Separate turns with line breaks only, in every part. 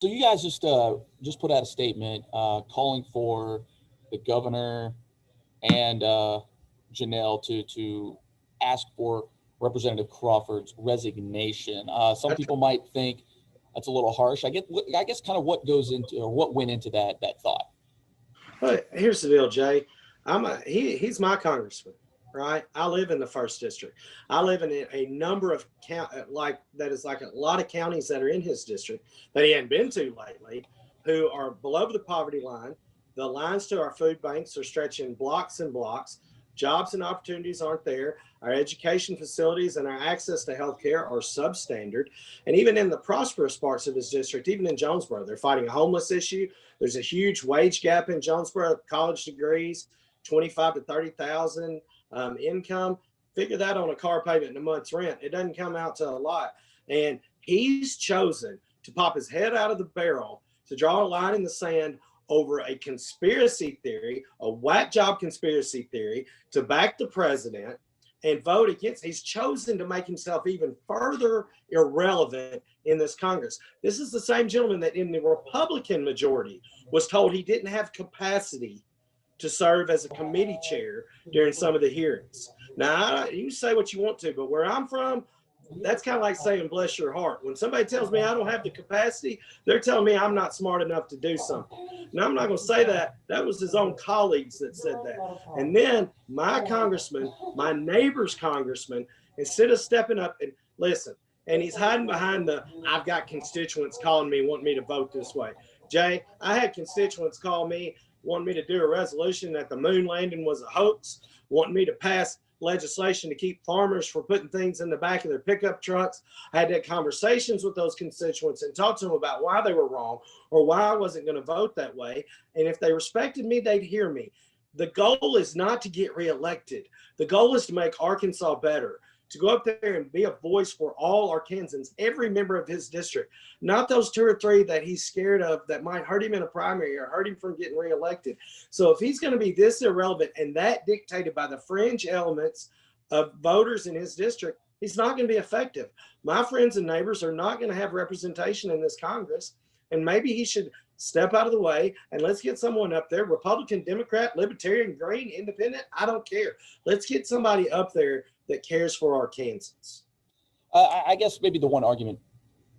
So you guys just put out a statement calling for the governor and Janelle to ask for Representative Crawford's resignation. Some people might think that's a little harsh. I guess kind of what goes into or what went into that thought.
But here's the deal, Jay. He's my congressman, right? I live in the first district. I live in a number of like that is like a lot of counties that are in his district that he hadn't been to lately, who are below the poverty line. The lines to our food banks are stretching blocks and blocks. Jobs and opportunities aren't there. Our education facilities and our access to health care are substandard. And even in the prosperous parts of his district, even in Jonesboro, they're fighting a homeless issue. There's a huge wage gap in Jonesboro, college degrees, 25 to 30,000 income. Figure that on a car payment and a month's rent. It doesn't come out to a lot. And he's chosen to pop his head out of the barrel to draw a line in the sand over a conspiracy theory, a whack job conspiracy theory to back the president and vote against. He's chosen to make himself even further irrelevant in this Congress. This is the same gentleman that in the Republican majority was told he didn't have capacity to serve as a committee chair during some of the hearings. Now, you can say what you want to, but where I'm from, that's kind of like saying bless your heart. When somebody tells me I don't have the capacity, they're telling me I'm not smart enough to do something. Now, I'm not going to say that. That was his own colleagues that said that. And then my congressman, my neighbor's congressman, instead of stepping up and listen, and he's hiding behind the I've got constituents calling me, wanting me to vote this way. Jay, I had constituents call me, wanting me to do a resolution that the moon landing was a hoax, wanting me to pass legislation to keep farmers from putting things in the back of their pickup trucks. I had conversations with those constituents and talked to them about why they were wrong or why I wasn't going to vote that way. And if they respected me, they'd hear me. The goal is not to get reelected. The goal is to make Arkansas better, to go up there and be a voice for all Arkansans, every member of his district, not those two or three that he's scared of that might hurt him in a primary or hurt him from getting reelected. So if he's going to be this irrelevant and that dictated by the fringe elements of voters in his district, he's not going to be effective. My friends and neighbors are not going to have representation in this Congress, and maybe he should step out of the way and let's get someone up there, Republican, Democrat, Libertarian, Green, Independent, I don't care. Let's get somebody up there that cares for Arkansans.
I guess maybe the one argument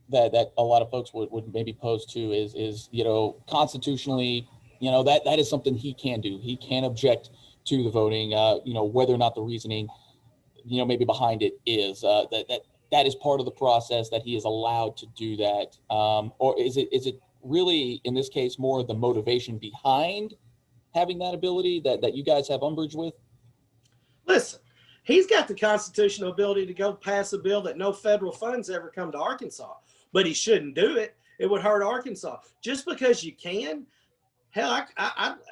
that a lot of folks would maybe pose to is constitutionally, that is something he can do. He can object to the voting, whether or not the reasoning, maybe behind it is that is part of the process that he is allowed to do that. Or is it really in this case more the motivation behind having that ability that you guys have umbrage with?
Listen. He's got the constitutional ability to go pass a bill that no federal funds ever come to Arkansas, but he shouldn't do it. It would hurt Arkansas. Just because you can, hell,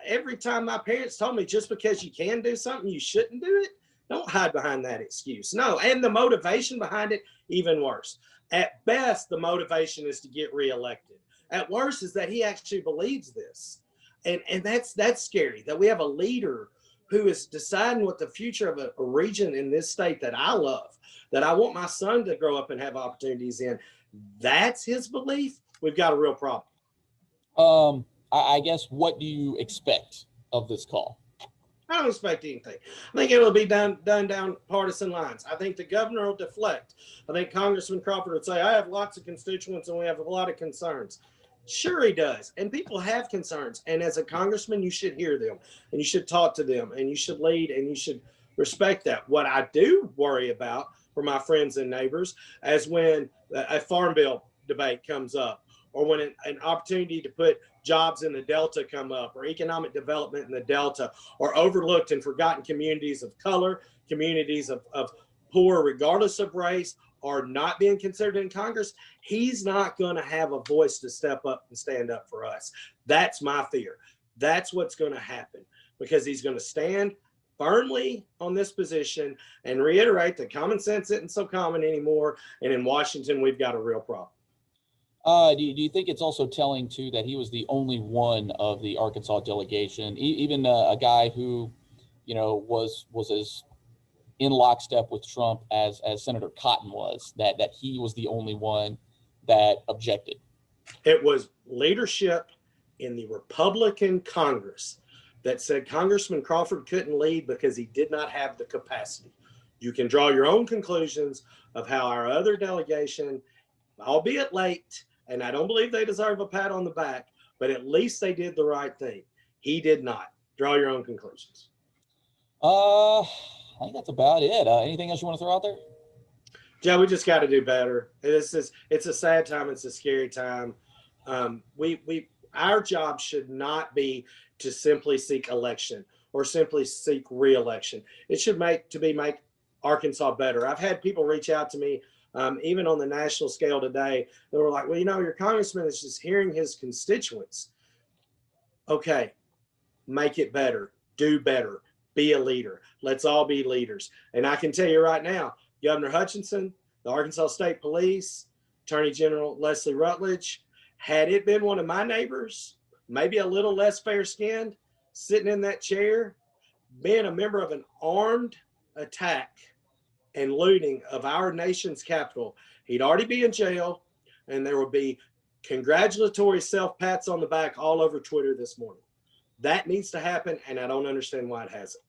every time my parents told me just because you can do something, you shouldn't do it. Don't hide behind that excuse. No, and the motivation behind it, even worse. At best, the motivation is to get reelected. At worst is that he actually believes this. And that's scary, that we have a leader who is deciding what the future of a region in this state that I love, that I want my son to grow up and have opportunities in. That's his belief. We've got a real problem.
I guess, what do you expect of this call?
I don't expect anything. I think it'll be done down partisan lines. I think the governor will deflect. I think Congressman Crawford would say, I have lots of constituents and we have a lot of concerns. Sure, he does. And people have concerns. And as a congressman, you should hear them and you should talk to them and you should lead and you should respect that. What I do worry about for my friends and neighbors is when a farm bill debate comes up, or when an opportunity to put jobs in the Delta come up, or economic development in the Delta, or overlooked and forgotten communities of color, communities of poor, regardless of race, are not being considered in Congress. He's not going to have a voice to step up and stand up for us. That's my fear. That's what's going to happen, because he's going to stand firmly on this position and reiterate that common sense isn't so common anymore. And in Washington, we've got a real problem.
Do you think it's also telling, too, that he was the only one of the Arkansas delegation, even a guy who, was as in lockstep with Trump as Senator Cotton was, that he was the only one that objected?
It was leadership in the Republican Congress that said Congressman Crawford couldn't lead because he did not have the capacity. You can draw your own conclusions of how our other delegation, albeit late, and I don't believe they deserve a pat on the back, but at least they did the right thing. He did not. Draw your own conclusions.
I think that's about it. Anything else you want to throw out there?
Joe, we just got to do better. It's a sad time. It's a scary time. Our job should not be to simply seek election or simply seek re-election. It should make Arkansas better. I've had people reach out to me, even on the national scale today. They were like, well, your congressman is just hearing his constituents. Okay, make it better, do better, be a leader. Let's all be leaders. And I can tell you right now, Governor Hutchinson, the Arkansas State Police, Attorney General Leslie Rutledge, had it been one of my neighbors, maybe a little less fair-skinned, sitting in that chair, being a member of an armed attack and looting of our nation's capital, he'd already be in jail, and there would be congratulatory self-pats on the back all over Twitter this morning. That needs to happen, and I don't understand why it hasn't.